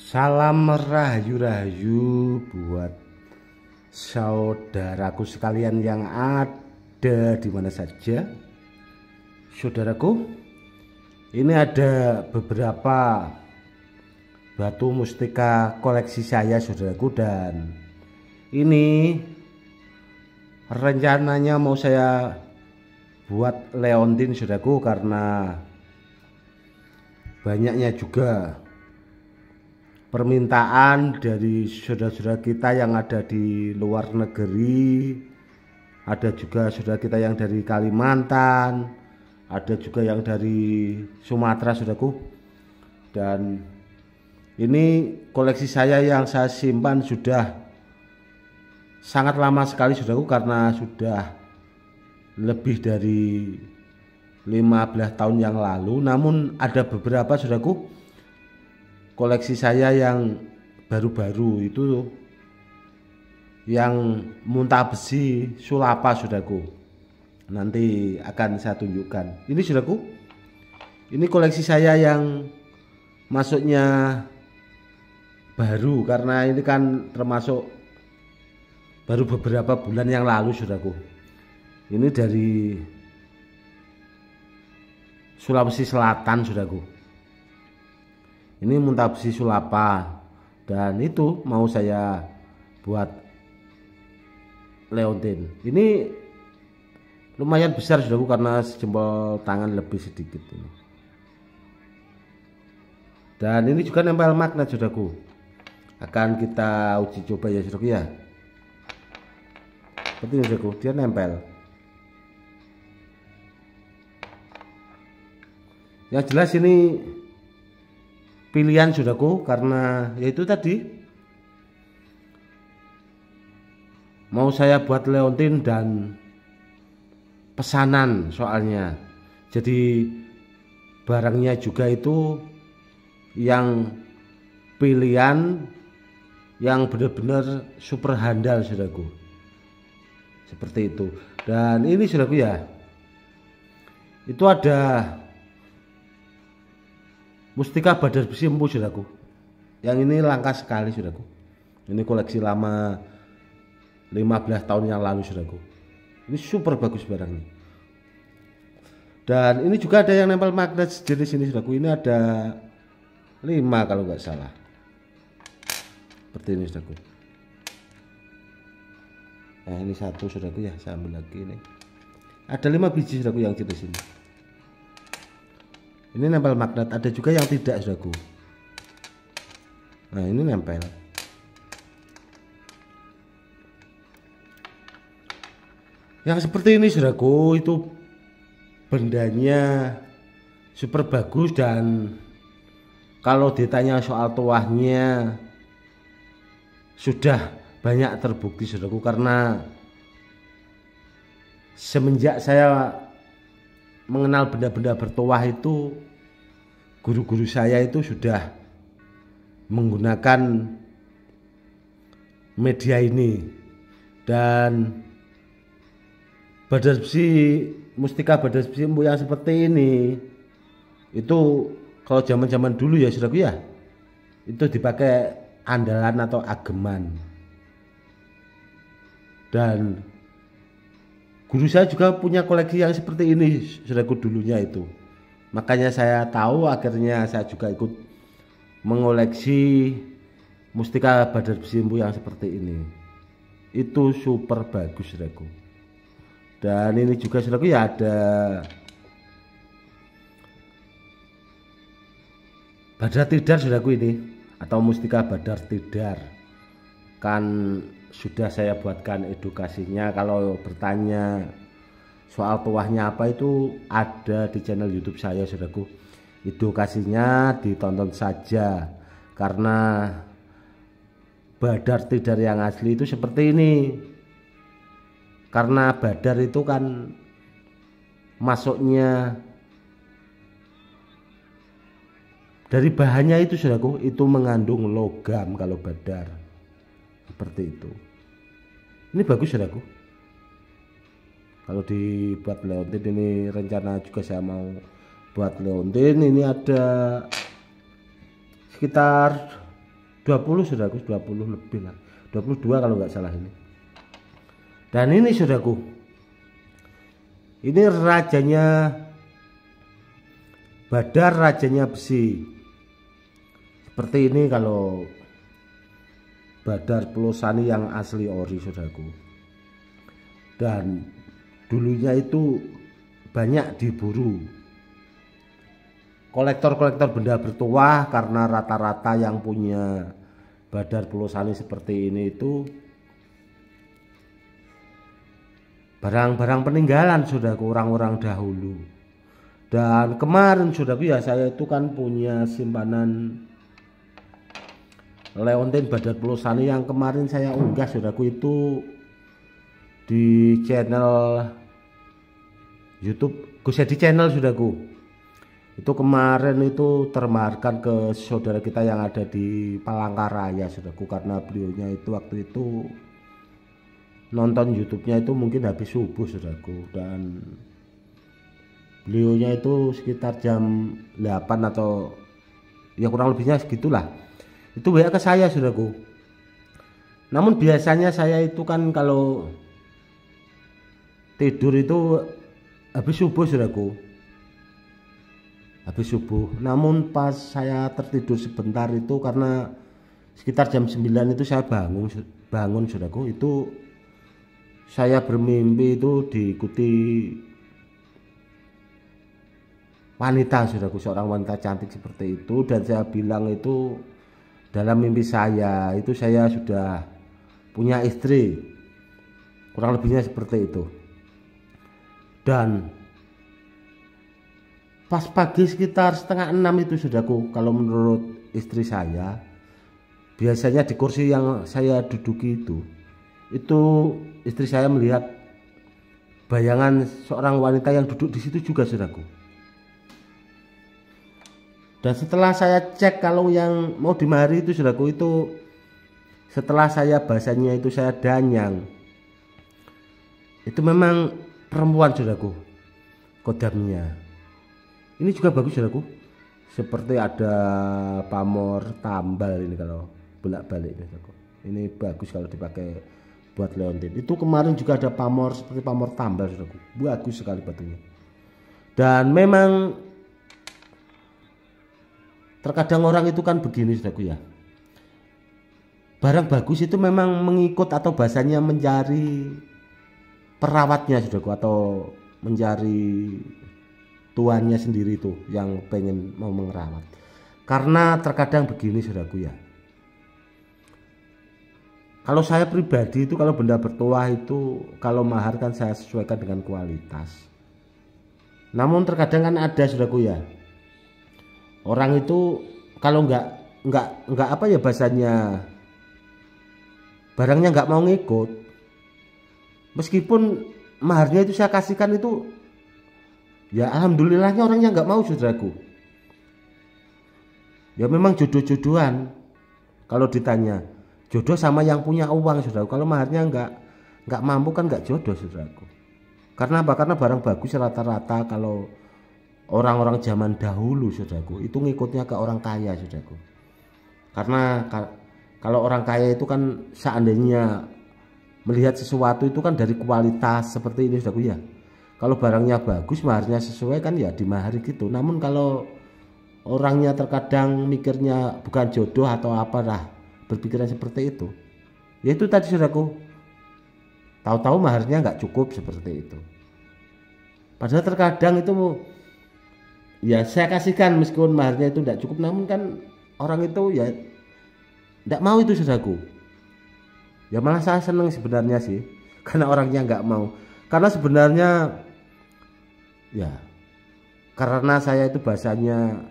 Salam rahayu-rahayu buat saudaraku sekalian yang ada di mana saja. Saudaraku, ini ada beberapa batu mustika koleksi saya, saudaraku, dan ini rencananya mau saya buat leontin, saudaraku, karena banyaknya juga permintaan dari saudara-saudara kita yang ada di luar negeri. Ada juga saudara kita yang dari Kalimantan, ada juga yang dari Sumatera, saudaraku. Dan ini koleksi saya yang saya simpan sudah sangat lama sekali, saudaraku, karena sudah lebih dari 15 tahun yang lalu. Namun ada beberapa, saudaraku, koleksi saya yang baru-baru itu yang muntah besi sulapa, saudaraku. Nanti akan saya tunjukkan. Ini, saudaraku, ini koleksi saya yang masuknya baru, karena ini kan termasuk baru beberapa bulan yang lalu, saudaraku. Ini dari Sulawesi Selatan, saudaraku. Ini muntah besi sulapa, dan itu mau saya buat leontin. Ini lumayan besar, saudaraku, karena jempol tangan lebih sedikit ini. Dan ini juga nempel magnet, saudaraku. Akan kita uji coba ya, saudaraku, ya. Seperti ini, saudaraku, dia nempel. Yang jelas ini pilihan, saudaraku, karena yaitu tadi mau saya buat leontin dan pesanan, soalnya jadi barangnya juga itu yang pilihan yang benar-benar super handal, saudaraku, seperti itu. Dan ini, saudaraku, ya, itu ada mustika badar besi empu, saudaraku. Yang ini langka sekali, saudaraku. Ini koleksi lama 15 tahun yang lalu, saudaraku. Ini super bagus barangnya. Dan ini juga ada yang nempel magnet sejenis ini, saudaraku. Ini ada 5 kalau nggak salah. Seperti ini, saudaraku. Nah, ini satu, saudaraku, ya. Saya ambil lagi ini. Ada 5 biji, saudaraku, yang jenis ini. Ini nempel magnet, ada juga yang tidak, saudaraku. Nah, ini nempel. Yang seperti ini, saudaraku, itu bendanya super bagus, dan kalau ditanya soal tuahnya sudah banyak terbukti, saudaraku, karena semenjak saya mengenal benda-benda bertuah itu, guru-guru saya itu sudah menggunakan media ini. Dan badar besi, mustika badar besi empu yang seperti ini itu kalau zaman-zaman dulu ya, saudaraku, ya, itu dipakai andalan atau ageman. Dan guru saya juga punya koleksi yang seperti ini, saudaraku, dulunya itu. Makanya saya tahu, akhirnya saya juga ikut mengoleksi mustika badar besi empu yang seperti ini. Itu super bagus, saudaraku. Dan ini juga, saudaraku, ya, ada badar tidar, saudaraku, ini, atau mustika badar tidar. Kan sudah saya buatkan edukasinya. Kalau bertanya soal tuahnya apa, itu ada di channel YouTube saya, saudaraku. Edukasinya ditonton saja, karena badar tidar yang asli itu seperti ini. Karena badar itu kan masuknya dari bahannya itu, saudaraku, itu mengandung logam kalau badar. Seperti itu. Ini bagus, saudaraku. Kalau dibuat leontin, ini rencana juga saya mau buat leontin. Ini ada sekitar 20 saudaraku, 20 lebih lah, 22 kalau nggak salah ini. Dan ini saudaraku, ini rajanya Badar, rajanya besi. Seperti ini kalau Badar Pelosani yang asli ori saudaraku. Dan dulunya itu banyak diburu kolektor-kolektor benda bertuah, karena rata-rata yang punya Badar Pelosani seperti ini itu barang-barang peninggalan saudaraku, orang-orang dahulu. Dan kemarin saudaraku ya, saya itu kan punya simpanan leontin Badar Pelosani yang kemarin saya unggah saudaraku itu di channel YouTube Gus Edi Channel saudaraku. Itu kemarin itu termaharkan ke saudara kita yang ada di Palangkaraya saudaraku, karena beliaunya itu waktu itu nonton YouTube-nya itu mungkin habis subuh saudaraku, dan beliaunya itu sekitar jam 8 atau ya kurang lebihnya segitulah, itu WA ke saya saudaraku. Namun biasanya saya itu kan kalau tidur itu habis subuh saudaraku, habis subuh. Namun pas saya tertidur sebentar itu, karena sekitar jam 9 itu saya bangun saudaraku, itu saya bermimpi itu diikuti wanita saudaraku, seorang wanita cantik seperti itu. Dan saya bilang itu dalam mimpi saya itu saya sudah punya istri, kurang lebihnya seperti itu. Dan pas pagi sekitar setengah 6 itu saudaraku, kalau menurut istri saya, biasanya di kursi yang saya duduki itu istri saya melihat bayangan seorang wanita yang duduk di situ juga saudaraku. Dan setelah saya cek kalau yang mau dimahari itu saudaraku, itu setelah saya bahasanya itu saya danyang, itu memang perempuan saudaraku kodamnya. Ini juga bagus saudaraku, seperti ada pamor tambal ini kalau bolak-balik saudaraku. Ini bagus kalau dipakai buat leontin. Itu kemarin juga ada pamor seperti pamor tambal saudaraku, bagus sekali batunya. Dan memang terkadang orang itu kan begini saudaraku ya, barang bagus itu memang mengikut atau bahasanya mencari perawatnya saudaraku, atau mencari tuannya sendiri itu yang pengen mau merawat. Karena terkadang begini saudaraku ya, kalau saya pribadi itu kalau benda bertuah itu kalau mahar kan saya sesuaikan dengan kualitas. Namun terkadang kan ada saudaraku ya, orang itu kalau nggak apa ya bahasanya, barangnya nggak mau ngikut, meskipun maharnya itu saya kasihkan itu, ya alhamdulillahnya orangnya nggak mau saudaraku. Ya memang jodoh-jodohan, kalau ditanya jodoh sama yang punya uang saudaraku. Kalau maharnya nggak mampu kan nggak jodoh saudaraku. Karena apa? Karena barang bagus rata-rata kalau orang-orang zaman dahulu saudaraku itu ngikutnya ke orang kaya saudaraku. Karena kalau orang kaya itu kan seandainya melihat sesuatu itu kan dari kualitas seperti ini saudaraku ya. Kalau barangnya bagus maharnya sesuai kan ya dimahari gitu. Namun kalau orangnya terkadang mikirnya bukan jodoh atau apa lah, berpikiran seperti itu, ya itu tadi saudaraku, tahu-tahu maharnya nggak cukup seperti itu. Padahal terkadang itu ya saya kasihkan meskipun maharnya itu tidak cukup, namun kan orang itu ya tidak mau itu saudaraku. Ya malah saya seneng sebenarnya sih, karena orangnya nggak mau. Karena sebenarnya ya karena saya itu bahasanya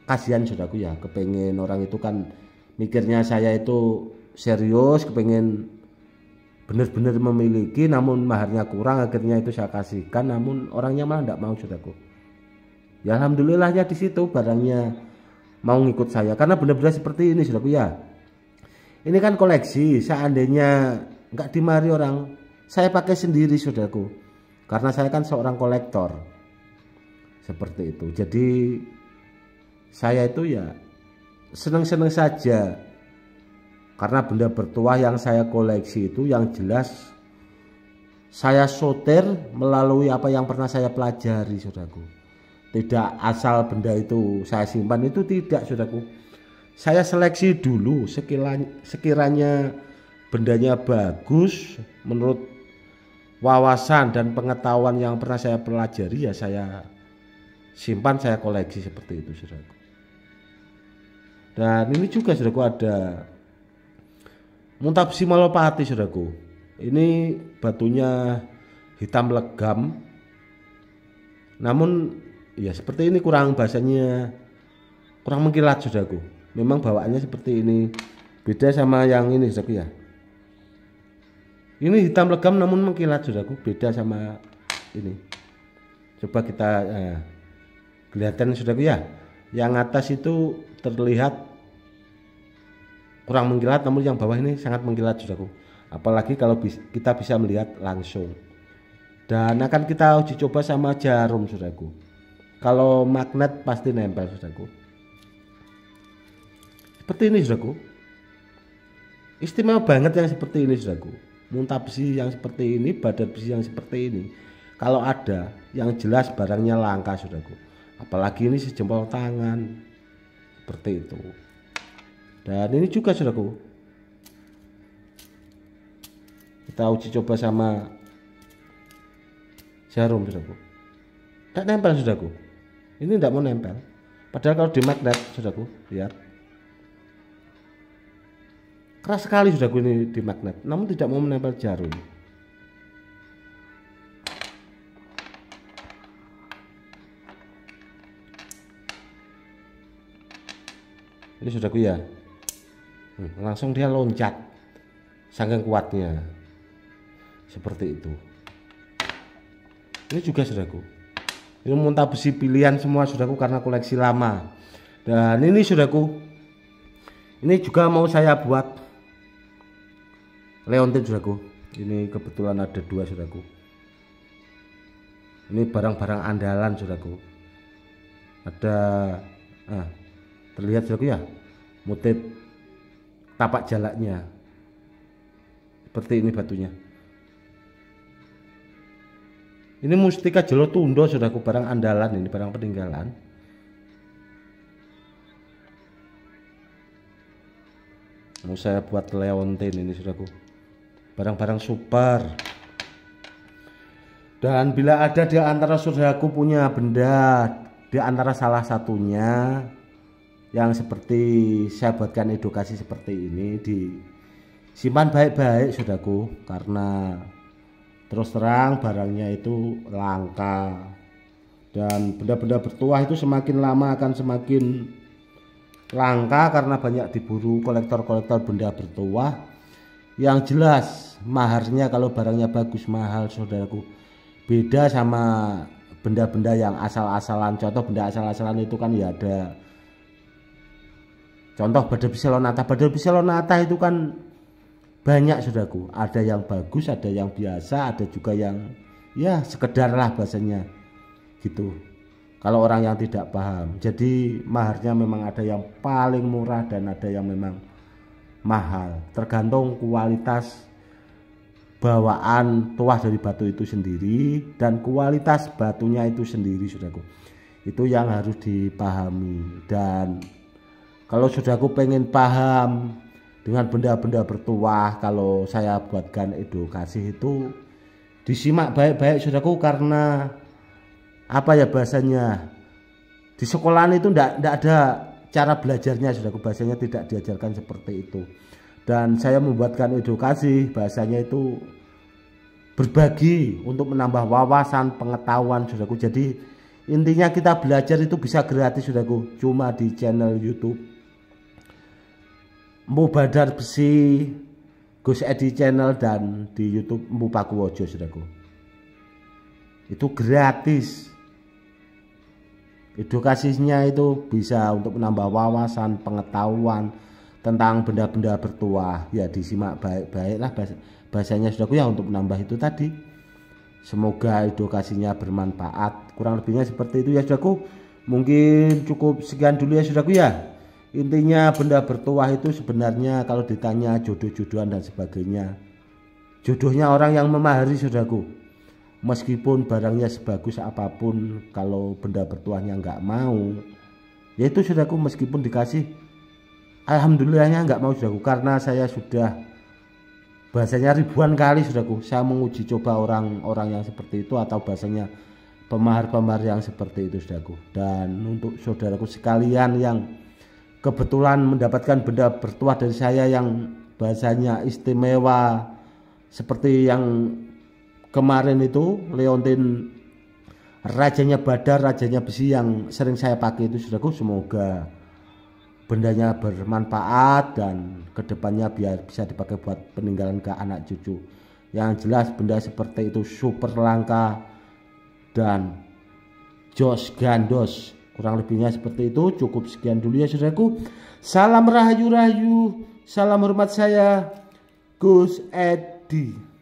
kasihan saudaraku ya, kepengen orang itu kan mikirnya saya itu serius, kepengen benar-benar memiliki, namun maharnya kurang, akhirnya itu saya kasihkan, namun orangnya malah tidak mau saudaraku. Ya alhamdulillahnya di situ barangnya mau ngikut saya, karena benar-benar seperti ini saudaraku ya. Ini kan koleksi, seandainya nggak dimari orang, saya pakai sendiri saudaraku, karena saya kan seorang kolektor seperti itu. Jadi saya itu ya seneng-seneng saja Karena benda bertuah yang saya koleksi itu yang jelas saya sortir melalui apa yang pernah saya pelajari, saudaraku. Tidak asal benda itu saya simpan, itu tidak, saudaraku. Saya seleksi dulu, sekiranya bendanya bagus menurut wawasan dan pengetahuan yang pernah saya pelajari, ya saya simpan, saya koleksi seperti itu, saudaraku. Dan ini juga, saudaraku, ada Muntabsi Malopati, saudaraku. Ini batunya hitam legam, namun ya seperti ini, kurang bahasanya kurang mengkilat, saudaraku. Memang bawaannya seperti ini, beda sama yang ini, saudaraku ya. Ini hitam legam namun mengkilat, saudaraku, beda sama ini. Coba kita kelihatan, saudaraku ya. Yang atas itu terlihat kurang mengkilat, namun yang bawah ini sangat mengkilat, saudaraku. Apalagi kalau kita bisa melihat langsung. Dan akan kita uji coba sama jarum, saudaraku. Kalau magnet pasti nempel, saudaraku. Seperti ini, saudaraku. Istimewa banget yang seperti ini, saudaraku. Muntah besi yang seperti ini, badan besi yang seperti ini, kalau ada, yang jelas barangnya langka, saudaraku. Apalagi ini sejempol tangan, seperti itu. Dan ini juga, saudaraku, kita uji coba sama jarum, saudaraku. Tidak nempel, saudaraku. Ini tidak mau nempel. Padahal kalau di magnet, saudaraku, lihat, keras sekali, saudaraku, ini di magnet, namun tidak mau menempel jarum. Ini, saudaraku ya, langsung dia loncat, saking kuatnya, seperti itu. Ini juga, saudaraku, ini muntah besi pilihan semua, saudaraku, karena koleksi lama. Dan ini, saudaraku, ini juga mau saya buat leontin, saudaraku. Ini kebetulan ada dua, saudaraku. Ini barang-barang andalan, saudaraku. Ada terlihat, saudaraku ya, motif tapak jalaknya seperti ini batunya. Ini mustika Jolotundo, saudaraku, barang andalan, ini barang peninggalan. Mau saya buat leontin ini, saudaraku, barang-barang super. Dan bila ada di antara saudaraku punya benda, di antara salah satunya yang seperti saya buatkan edukasi seperti ini, disimpan baik-baik, saudaraku, karena terus terang barangnya itu langka. Dan benda-benda bertuah itu semakin lama akan semakin langka karena banyak diburu kolektor-kolektor benda bertuah. Yang jelas maharnya kalau barangnya bagus mahal, saudaraku. Beda sama benda-benda yang asal-asalan. Contoh benda asal-asalan itu kan ya ada, contoh badan besi lonata. Badan besi lonata itu kan banyak, saudaraku. Ada yang bagus, ada yang biasa, ada juga yang ya sekedar lah bahasanya gitu, kalau orang yang tidak paham. Jadi maharnya memang ada yang paling murah dan ada yang memang mahal, tergantung kualitas bawaan tuah dari batu itu sendiri dan kualitas batunya itu sendiri, saudaraku. Itu yang harus dipahami. Dan kalau saudaraku pengen paham dengan benda-benda bertuah, kalau saya buatkan edukasi itu disimak baik-baik, saudaraku, karena apa ya bahasanya, di sekolahan itu ndak ada cara belajarnya, saudaraku, bahasanya tidak diajarkan seperti itu. Dan saya membuatkan edukasi, bahasanya itu berbagi untuk menambah wawasan pengetahuan, saudaraku. Jadi intinya kita belajar itu bisa gratis, saudaraku, cuma di channel YouTube Empu Badar Besi Gus Edi Channel dan di YouTube Empu Pakuwojo, saudaraku. Itu gratis. Edukasinya itu bisa untuk menambah wawasan pengetahuan tentang benda-benda bertuah. Ya disimak baik-baik lah bahasanya, saudaraku, ya, untuk menambah itu tadi. Semoga edukasinya bermanfaat. Kurang lebihnya seperti itu ya, saudaraku. Mungkin cukup sekian dulu ya, saudaraku, ya. Intinya benda bertuah itu sebenarnya kalau ditanya jodoh-jodohan dan sebagainya, jodohnya orang yang memahari, saudaraku. Meskipun barangnya sebagus apapun, kalau benda bertuahnya nggak mau, yaitu saudaraku, meskipun dikasih, alhamdulillahnya nggak mau, saudaraku. Karena saya sudah bahasanya ribuan kali, saudaraku, saya menguji coba orang-orang yang seperti itu, atau bahasanya pemahar-pemahar yang seperti itu, saudaraku. Dan untuk saudaraku sekalian yang kebetulan mendapatkan benda bertuah dari saya yang bahasanya istimewa seperti yang kemarin itu, leontin rajanya badar, rajanya besi yang sering saya pakai itu, saudaraku, semoga bendanya bermanfaat dan kedepannya biar bisa dipakai buat peninggalan ke anak cucu. Yang jelas benda seperti itu super langka dan jos gandos, kurang lebihnya seperti itu. Cukup sekian dulu ya, saudaraku. Salam rahayu-rahayu, salam hormat, saya Gus Edi.